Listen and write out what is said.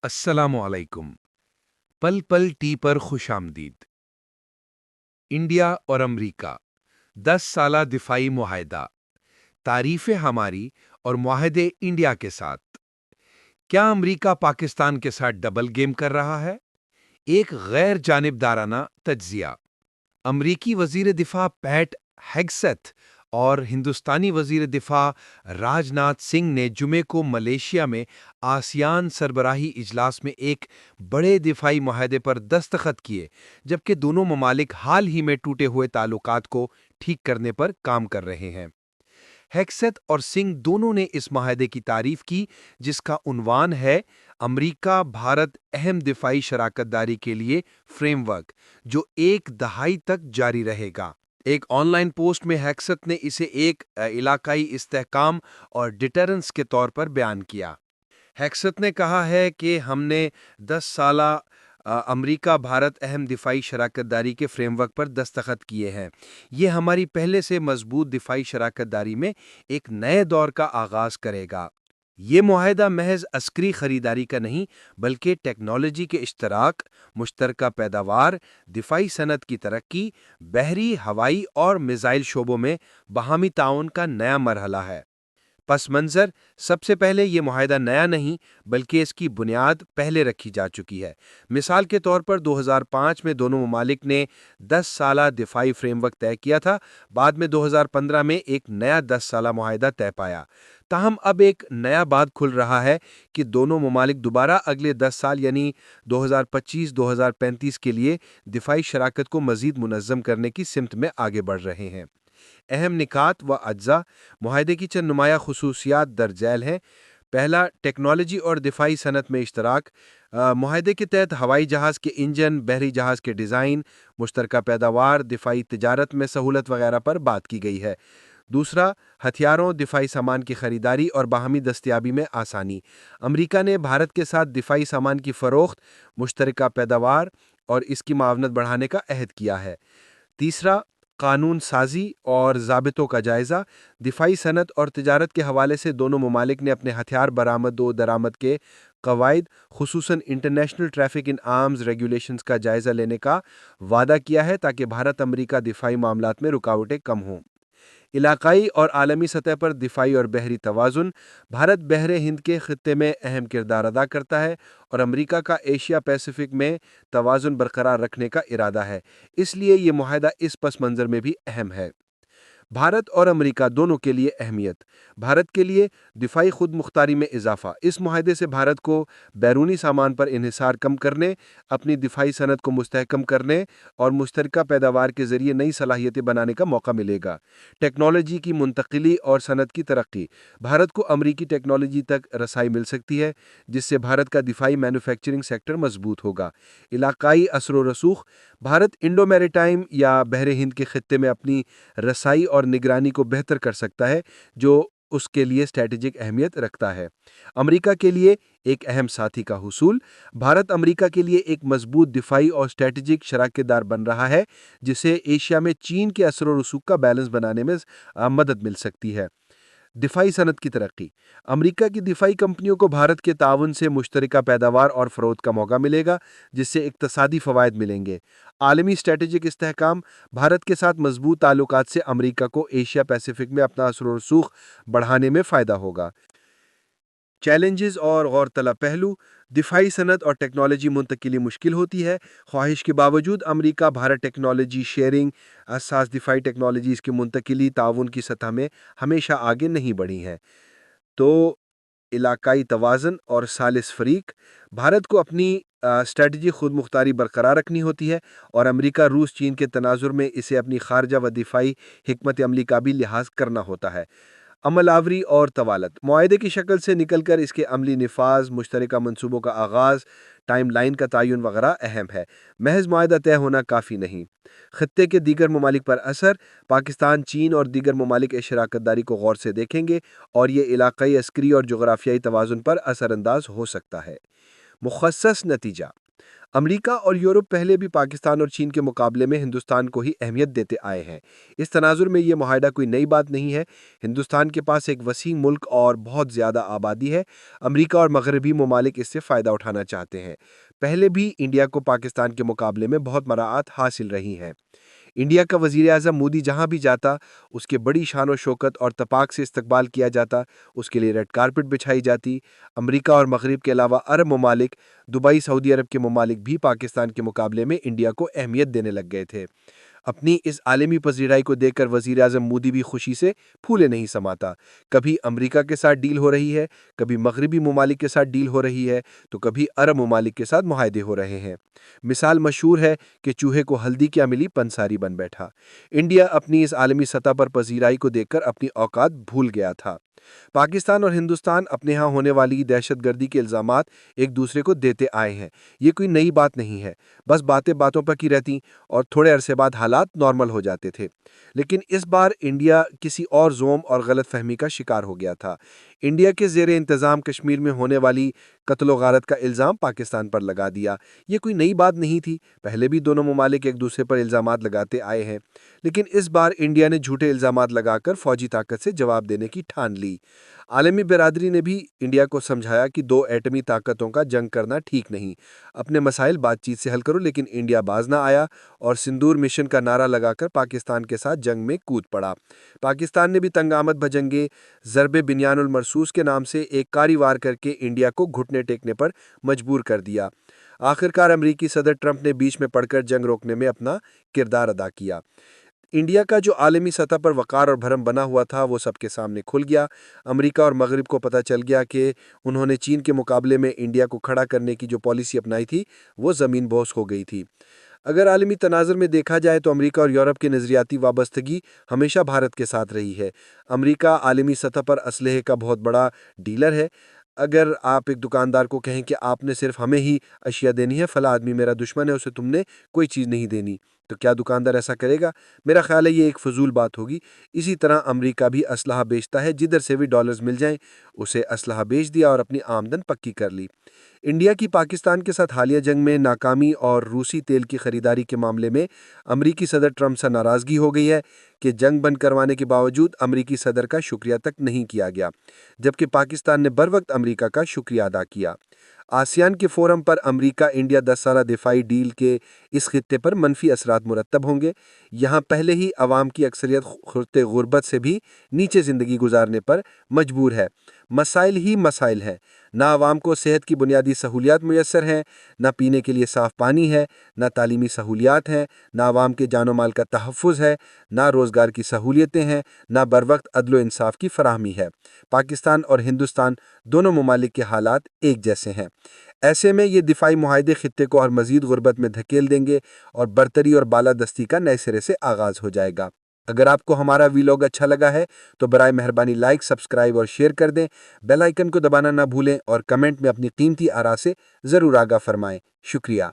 السلام علیکم۔ پل پل ٹی پر خوش آمدید۔ انڈیا اور امریکہ 10 سالہ دفاعی معاہدہ، تعریفیں ہماری اور معاہدے انڈیا کے ساتھ۔ کیا امریکہ پاکستان کے ساتھ ڈبل گیم کر رہا ہے؟ ایک غیر جانبدارانہ تجزیہ۔ امریکی وزیر دفاع پیٹ ہگست اور ہندوستانی وزیر دفاع راج ناتھ سنگھ نے جمعے کو ملیشیا میں آسیان سربراہی اجلاس میں ایک بڑے دفاعی معاہدے پر دستخط کیے، جبکہ دونوں ممالک حال ہی میں ٹوٹے ہوئے تعلقات کو ٹھیک کرنے پر کام کر رہے ہیں۔ ہیگست اور سنگھ دونوں نے اس معاہدے کی تعریف کی، جس کا عنوان ہے امریکہ بھارت اہم دفاعی شراکت داری کے لیے فریم ورک، جو ایک دہائی تک جاری رہے گا۔ ایک آن لائن پوسٹ میں ہیگست نے اسے ایک علاقائی استحکام اور ڈیٹرنس کے طور پر بیان کیا۔ ہیگست نے کہا ہے کہ ہم نے 10 سالہ امریکہ بھارت اہم دفاعی شراکت داری کے فریم ورک پر دستخط کیے ہیں۔ یہ ہماری پہلے سے مضبوط دفاعی شراکت داری میں ایک نئے دور کا آغاز کرے گا۔ یہ معاہدہ محض عسکری خریداری کا نہیں، بلکہ ٹیکنالوجی کے اشتراک، مشترکہ پیداوار، دفاعی صنعت کی ترقی، بحری، ہوائی اور میزائل شعبوں میں باہمی تعاون کا نیا مرحلہ ہے۔ پس منظر، سب سے پہلے یہ معاہدہ نیا نہیں، بلکہ اس کی بنیاد پہلے رکھی جا چکی ہے۔ مثال کے طور پر 2005 میں دونوں ممالک نے 10 سالہ دفاعی فریم ورک طے کیا تھا، بعد میں 2015 میں ایک نیا 10 سالہ معاہدہ طے پایا۔ تاہم اب ایک نیا باب کھل رہا ہے کہ دونوں ممالک دوبارہ اگلے 10 سال یعنی 2025-2035 کے لیے دفاعی شراکت کو مزید منظم کرنے کی سمت میں آگے بڑھ رہے ہیں۔ اہم نکات و اجزاء معاہدے کی چند نمایاں خصوصیات درج ذیل ہیں۔ پہلا، ٹیکنالوجی اور دفاعی صنعت میں اشتراک۔ معاہدے کے تحت ہوائی جہاز کے انجن، بحری جہاز کے ڈیزائن، مشترکہ پیداوار، دفاعی تجارت میں سہولت وغیرہ پر بات کی گئی ہے۔ دوسرا، ہتھیاروں، دفاعی سامان کی خریداری اور باہمی دستیابی میں آسانی۔ امریکہ نے بھارت کے ساتھ دفاعی سامان کی فروخت، مشترکہ پیداوار اور اس کی معاونت بڑھانے کا عہد کیا ہے۔ تیسرا، قانون سازی اور ضابطوں کا جائزہ۔ دفاعی صنعت اور تجارت کے حوالے سے دونوں ممالک نے اپنے ہتھیار برآمد و درآمد کے قواعد، خصوصاً انٹرنیشنل ٹریفک ان آرمز ریگولیشنز کا جائزہ لینے کا وعدہ کیا ہے تاکہ بھارت امریکہ دفاعی معاملات میں رکاوٹیں کم ہوں۔ علاقائی اور عالمی سطح پر دفاعی اور بحری توازن۔ بھارت بحر ہند کے خطے میں اہم کردار ادا کرتا ہے اور امریکہ کا ایشیا پیسیفک میں توازن برقرار رکھنے کا ارادہ ہے، اس لیے یہ معاہدہ اس پس منظر میں بھی اہم ہے۔ بھارت اور امریکہ دونوں کے لیے اہمیت۔ بھارت کے لیے دفاعی خود مختاری میں اضافہ۔ اس معاہدے سے بھارت کو بیرونی سامان پر انحصار کم کرنے، اپنی دفاعی صنعت کو مستحکم کرنے اور مشترکہ پیداوار کے ذریعے نئی صلاحیتیں بنانے کا موقع ملے گا۔ ٹیکنالوجی کی منتقلی اور صنعت کی ترقی۔ بھارت کو امریکی ٹیکنالوجی تک رسائی مل سکتی ہے، جس سے بھارت کا دفاعی مینوفیکچرنگ سیکٹر مضبوط ہوگا۔ علاقائی اثر و رسوخ۔ بھارت انڈو میریٹائم یا بحر ہند کے خطے میں اپنی رسائی اور نگرانی کو بہتر کر سکتا ہے، جو اس کے لیے اسٹریٹجک اہمیت رکھتا ہے۔ امریکہ کے لیے ایک اہم ساتھی کا حصول۔ بھارت امریکہ کے لیے ایک مضبوط دفاعی اور اسٹریٹجک شراکت دار بن رہا ہے، جسے ایشیا میں چین کے اثر و رسوخ کا بیلنس بنانے میں مدد مل سکتی ہے۔ دفاعی صنعت کی ترقی۔ امریکہ کی دفاعی کمپنیوں کو بھارت کے تعاون سے مشترکہ پیداوار اور فروخت کا موقع ملے گا، جس سے اقتصادی فوائد ملیں گے۔ عالمی اسٹریٹجک استحکام۔ بھارت کے ساتھ مضبوط تعلقات سے امریکہ کو ایشیا پیسیفک میں اپنا اثر و رسوخ بڑھانے میں فائدہ ہوگا۔ چیلنجز اور غور طلب پہلو۔ دفاعی صنعت اور ٹیکنالوجی منتقلی مشکل ہوتی ہے۔ خواہش کے باوجود امریکہ بھارت ٹیکنالوجی شیئرنگ، حساس دفاعی ٹیکنالوجیز کی منتقلی، تعاون کی سطح میں ہمیشہ آگے نہیں بڑھی ہے۔ تو علاقائی توازن اور ثالث فریق۔ بھارت کو اپنی اسٹریٹجی خود مختاری برقرار رکھنی ہوتی ہے اور امریکہ، روس، چین کے تناظر میں اسے اپنی خارجہ و دفاعی حکمت عملی کا بھی لحاظ کرنا ہوتا ہے۔ عمل آوری اور طوالت۔ معاہدے کی شکل سے نکل کر اس کے عملی نفاذ، مشترکہ منصوبوں کا آغاز، ٹائم لائن کا تعین وغیرہ اہم ہے۔ محض معاہدہ طے ہونا کافی نہیں۔ خطے کے دیگر ممالک پر اثر۔ پاکستان، چین اور دیگر ممالک اس شراکت داری کو غور سے دیکھیں گے اور یہ علاقائی، عسکری اور جغرافیائی توازن پر اثر انداز ہو سکتا ہے۔ مخصص نتیجہ۔ امریکہ اور یورپ پہلے بھی پاکستان اور چین کے مقابلے میں ہندوستان کو ہی اہمیت دیتے آئے ہیں۔ اس تناظر میں یہ معاہدہ کوئی نئی بات نہیں ہے۔ ہندوستان کے پاس ایک وسیع ملک اور بہت زیادہ آبادی ہے۔ امریکہ اور مغربی ممالک اس سے فائدہ اٹھانا چاہتے ہیں۔ پہلے بھی انڈیا کو پاکستان کے مقابلے میں بہت مراعات حاصل رہی ہیں۔ انڈیا کا وزیر اعظم مودی جہاں بھی جاتا، اس کے بڑی شان و شوکت اور اتفاق سے استقبال کیا جاتا، اس کے لیے ریڈ کارپٹ بچھائی جاتی۔ امریکہ اور مغرب کے علاوہ عرب ممالک، دبئی، سعودی عرب کے ممالک بھی پاکستان کے مقابلے میں انڈیا کو اہمیت دینے لگ گئے تھے۔ اپنی اس عالمی پذیرائی کو دیکھ کر وزیر اعظم مودی بھی خوشی سے پھولے نہیں سماتا۔ کبھی امریکہ کے ساتھ ڈیل ہو رہی ہے، کبھی مغربی ممالک کے ساتھ ڈیل ہو رہی ہے، تو کبھی عرب ممالک کے ساتھ معاہدے ہو رہے ہیں۔ مثال مشہور ہے کہ چوہے کو ہلدی کیا ملی، پنساری بن بیٹھا۔ انڈیا اپنی اس عالمی سطح پر پذیرائی کو دیکھ کر اپنی اوقات بھول گیا تھا۔ پاکستان اور ہندوستان اپنے ہاں ہونے والی دہشت گردی کے الزامات ایک دوسرے کو دیتے آئے ہیں۔ یہ کوئی نئی بات نہیں ہے، بس باتیں باتوں پر کی رہتی اور تھوڑے عرصے بعد حالات نارمل ہو جاتے تھے۔ لیکن اس بار انڈیا کسی اور زوم اور غلط فہمی کا شکار ہو گیا تھا۔ انڈیا کے زیر انتظام کشمیر میں ہونے والی قتل و غارت کا الزام پاکستان پر لگا دیا۔ یہ کوئی نئی بات نہیں تھی، پہلے بھی دونوں ممالک ایک دوسرے پر الزامات لگاتے آئے ہیں، لیکن اس بار انڈیا نے جھوٹے الزامات لگا کر فوجی طاقت سے جواب دینے کی ٹھان لی۔ عالمی برادری نے بھی انڈیا کو سمجھایا کہ دو ایٹمی طاقتوں کا جنگ کرنا ٹھیک نہیں، اپنے مسائل بات چیت سے حل کرو، لیکن انڈیا باز نہ آیا اور سندور مشن کا نعرہ لگا کر پاکستان کے ساتھ جنگ میں کود پڑا۔ پاکستان نے بھی تنگ آمد بھجنگے ضرب بنیان المرصوص کے نام سے ایک کاری وار کر کے انڈیا کو گھٹنے ٹیکنے پر مجبور کر دیا۔ آخرکار امریکی صدر ٹرمپ نے بیچ میں پڑ کر جنگ روکنے میں اپنا کردار ادا کیا۔ انڈیا کا جو عالمی سطح پر وقار اور بھرم بنا ہوا تھا وہ سب کے سامنے کھل گیا۔ امریکہ اور مغرب کو پتہ چل گیا کہ انہوں نے چین کے مقابلے میں انڈیا کو کھڑا کرنے کی جو پالیسی اپنائی تھی وہ زمین بوس ہو گئی تھی۔ اگر عالمی تناظر میں دیکھا جائے تو امریکہ اور یورپ کی نظریاتی وابستگی ہمیشہ بھارت کے ساتھ رہی ہے۔ امریکہ عالمی سطح پر اسلحے کا بہت بڑا ڈیلر ہے۔ اگر آپ ایک دکاندار کو کہیں کہ آپ نے صرف ہمیں ہی اشیاء دینی ہے، فلاں آدمی میرا دشمن ہے، اسے تم نے کوئی چیز نہیں دینی، تو کیا دکاندار ایسا کرے گا؟ میرا خیال ہے یہ ایک فضول بات ہوگی۔ اسی طرح امریکہ بھی اسلحہ بیچتا ہے، جدھر سے بھی ڈالرز مل جائیں اسے اسلحہ بیچ دیا اور اپنی آمدن پکی کر لی۔ انڈیا کی پاکستان کے ساتھ حالیہ جنگ میں ناکامی اور روسی تیل کی خریداری کے معاملے میں امریکی صدر ٹرمپ سے ناراضگی ہو گئی ہے کہ جنگ بند کروانے کے باوجود امریکی صدر کا شکریہ تک نہیں کیا گیا، جبکہ پاکستان نے بروقت امریکہ کا شکریہ ادا کیا۔ آسیان کے فورم پر امریکہ انڈیا 10 سالہ دفاعی ڈیل کے اس خطے پر منفی اثرات مرتب ہوں گے۔ یہاں پہلے ہی عوام کی اکثریت خرتے غربت سے بھی نیچے زندگی گزارنے پر مجبور ہے۔ مسائل ہی مسائل ہیں، نہ عوام کو صحت کی بنیادی سہولیات میسر ہیں، نہ پینے کے لیے صاف پانی ہے، نہ تعلیمی سہولیات ہیں، نہ عوام کے جان و مال کا تحفظ ہے، نہ روزگار کی سہولیتیں ہیں، نہ بروقت عدل و انصاف کی فراہمی ہے۔ پاکستان اور ہندوستان دونوں ممالک کے حالات ایک جیسے ہیں۔ ایسے میں یہ دفاعی معاہدے خطے کو اور مزید غربت میں دھکیل دیں گے اور برتری اور بالادستی کا نئے سرے سے آغاز ہو جائے گا۔ اگر آپ کو ہمارا ویلاگ اچھا لگا ہے تو برائے مہربانی لائک، سبسکرائب اور شیئر کر دیں۔ بیل آئیکن کو دبانا نہ بھولیں اور کمنٹ میں اپنی قیمتی آراء سے ضرور آگاہ فرمائیں۔ شکریہ۔